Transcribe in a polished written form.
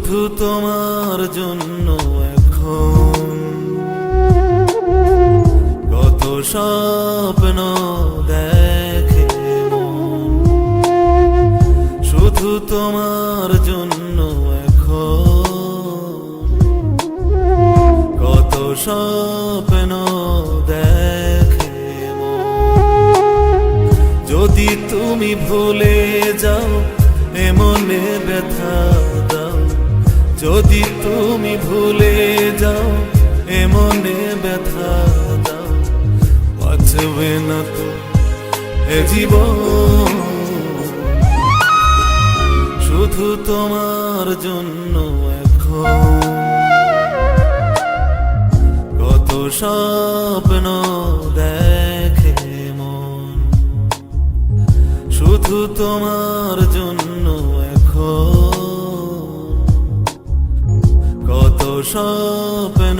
শুধু তোমার জন্য এখন কত স্বপ্ন দেখে মন। শুধু তোমার জন্য এখন কত স্বপ্ন দেখে মন। যদি তুমি ভুলে যাও এমনে ব্যথা দাও, যদি তুমি ভুলে যাও এমনে ব্যথা দাও, বাঁচবে না তো এ জীবন। শুধু তোমার জন্য এখন কত স্বপ্ন দেখে মন। শুধু তোমার জন্য এখন কত স্বপ্ন